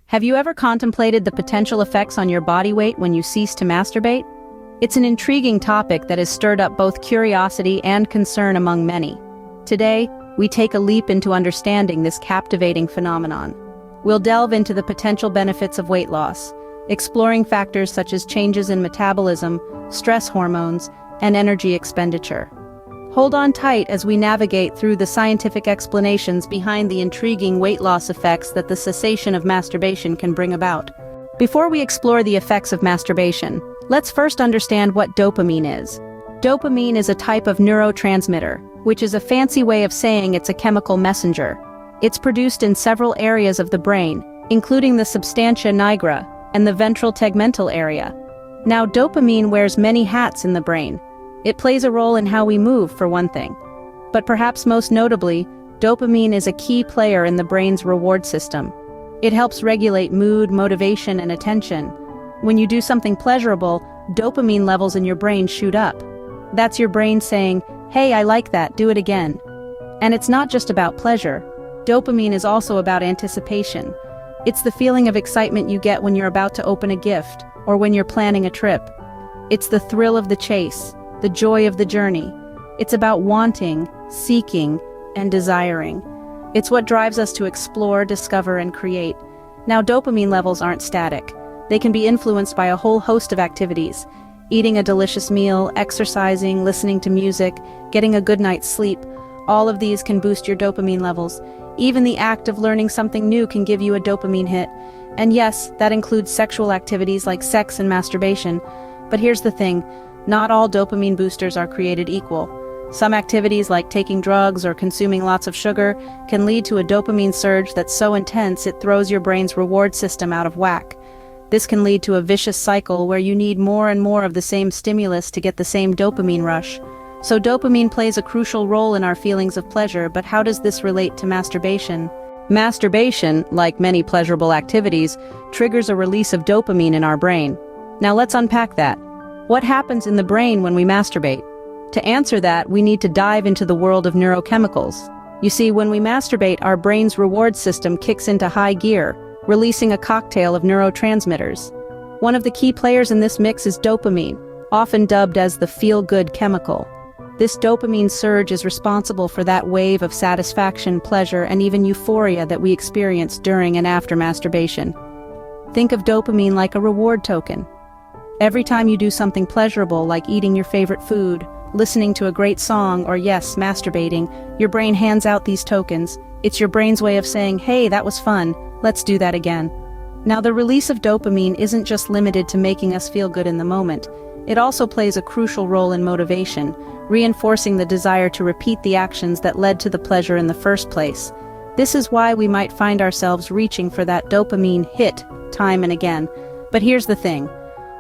Have you ever contemplated the potential effects on your body weight when you cease to masturbate? It's an intriguing topic that has stirred up both curiosity and concern among many. Today, we take a leap into understanding this captivating phenomenon. We'll delve into the potential benefits of weight loss, exploring factors such as changes in metabolism, stress hormones, and energy expenditure. Hold on tight as we navigate through the scientific explanations behind the intriguing weight loss effects that the cessation of masturbation can bring about. Before we explore the effects of masturbation, let's first understand what dopamine is. Dopamine is a type of neurotransmitter, which is a fancy way of saying it's a chemical messenger. It's produced in several areas of the brain, including the substantia nigra and the ventral tegmental area. Now, dopamine wears many hats in the brain. It plays a role in how we move, for one thing. But perhaps most notably, dopamine is a key player in the brain's reward system. It helps regulate mood, motivation, and attention. When you do something pleasurable, dopamine levels in your brain shoot up. That's your brain saying, "Hey, I like that, do it again." And it's not just about pleasure. Dopamine is also about anticipation. It's the feeling of excitement you get when you're about to open a gift, or when you're planning a trip. It's the thrill of the chase, the joy of the journey. It's about wanting, seeking, and desiring. It's what drives us to explore, discover, and create. Now, dopamine levels aren't static. They can be influenced by a whole host of activities. Eating a delicious meal, exercising, listening to music, getting a good night's sleep. All of these can boost your dopamine levels. Even the act of learning something new can give you a dopamine hit. And yes, that includes sexual activities like sex and masturbation. But here's the thing. Not all dopamine boosters are created equal. Some activities like taking drugs or consuming lots of sugar can lead to a dopamine surge that's so intense it throws your brain's reward system out of whack. This can lead to a vicious cycle where you need more and more of the same stimulus to get the same dopamine rush. So dopamine plays a crucial role in our feelings of pleasure, but how does this relate to masturbation? Masturbation, like many pleasurable activities, triggers a release of dopamine in our brain. Now let's unpack that. What happens in the brain when we masturbate? To answer that, we need to dive into the world of neurochemicals. You see, when we masturbate, our brain's reward system kicks into high gear, releasing a cocktail of neurotransmitters. One of the key players in this mix is dopamine, often dubbed as the feel-good chemical. This dopamine surge is responsible for that wave of satisfaction, pleasure, and even euphoria that we experience during and after masturbation. Think of dopamine like a reward token. Every time you do something pleasurable like eating your favorite food, listening to a great song, or yes, masturbating, your brain hands out these tokens. It's your brain's way of saying, "Hey, that was fun, let's do that again." Now, the release of dopamine isn't just limited to making us feel good in the moment. It also plays a crucial role in motivation, reinforcing the desire to repeat the actions that led to the pleasure in the first place. This is why we might find ourselves reaching for that dopamine hit time and again. But here's the thing.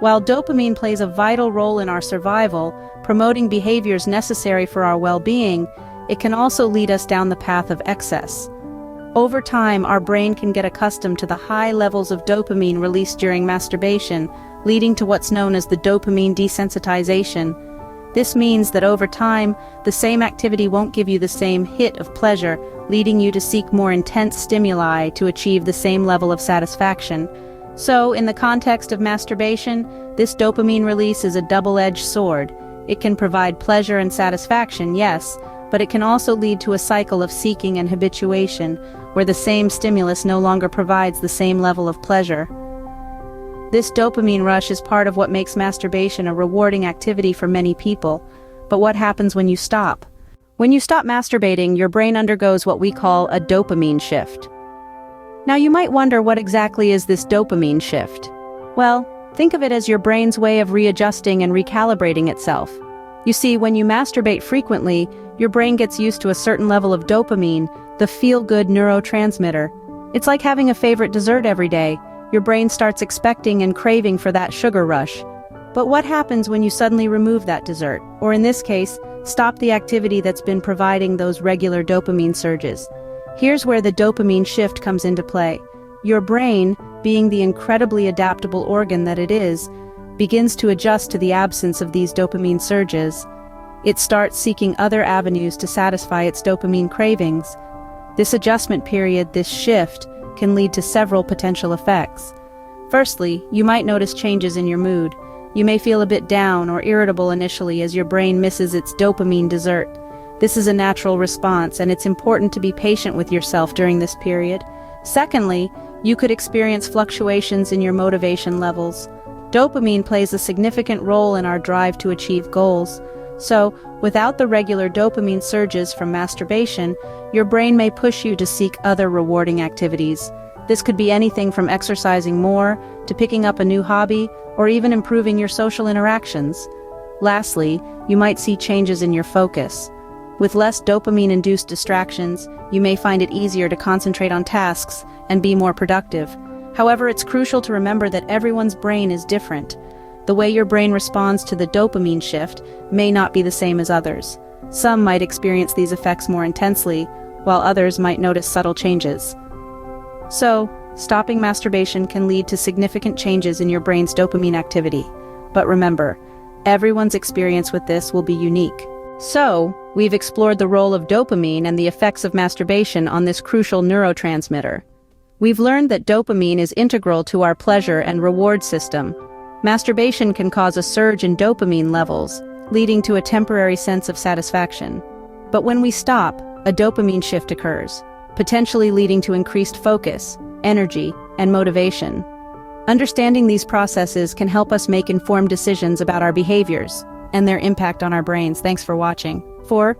While dopamine plays a vital role in our survival, promoting behaviors necessary for our well-being, it can also lead us down the path of excess. Over time, our brain can get accustomed to the high levels of dopamine released during masturbation, leading to what's known as the dopamine desensitization. This means that over time, the same activity won't give you the same hit of pleasure, leading you to seek more intense stimuli to achieve the same level of satisfaction. So, in the context of masturbation, this dopamine release is a double-edged sword. It can provide pleasure and satisfaction, yes, but it can also lead to a cycle of seeking and habituation, where the same stimulus no longer provides the same level of pleasure. This dopamine rush is part of what makes masturbation a rewarding activity for many people. But what happens when you stop? When you stop masturbating, your brain undergoes what we call a dopamine shift. Now, you might wonder, what exactly is this dopamine shift? Well, think of it as your brain's way of readjusting and recalibrating itself. You see, when you masturbate frequently, your brain gets used to a certain level of dopamine, the feel-good neurotransmitter. It's like having a favorite dessert every day. Your brain starts expecting and craving for that sugar rush. But what happens when you suddenly remove that dessert, or in this case, stop the activity that's been providing those regular dopamine surges? Here's where the dopamine shift comes into play. Your brain, being the incredibly adaptable organ that it is, begins to adjust to the absence of these dopamine surges. It starts seeking other avenues to satisfy its dopamine cravings. This adjustment period, this shift, can lead to several potential effects. Firstly, you might notice changes in your mood. You may feel a bit down or irritable initially as your brain misses its dopamine dessert. This is a natural response, and it's important to be patient with yourself during this period. Secondly, you could experience fluctuations in your motivation levels. Dopamine plays a significant role in our drive to achieve goals. So, without the regular dopamine surges from masturbation, your brain may push you to seek other rewarding activities. This could be anything from exercising more, to picking up a new hobby, or even improving your social interactions. Lastly, you might see changes in your focus. With less dopamine-induced distractions, you may find it easier to concentrate on tasks and be more productive. However, it's crucial to remember that everyone's brain is different. The way your brain responds to the dopamine shift may not be the same as others. Some might experience these effects more intensely, while others might notice subtle changes. So, stopping masturbation can lead to significant changes in your brain's dopamine activity. But remember, everyone's experience with this will be unique. So, we've explored the role of dopamine and the effects of masturbation on this crucial neurotransmitter. We've learned that dopamine is integral to our pleasure and reward system. Masturbation can cause a surge in dopamine levels, leading to a temporary sense of satisfaction. But when we stop, a dopamine shift occurs, potentially leading to increased focus, energy, and motivation. Understanding these processes can help us make informed decisions about our behaviors and their impact on our brains. Thanks for watching. 4.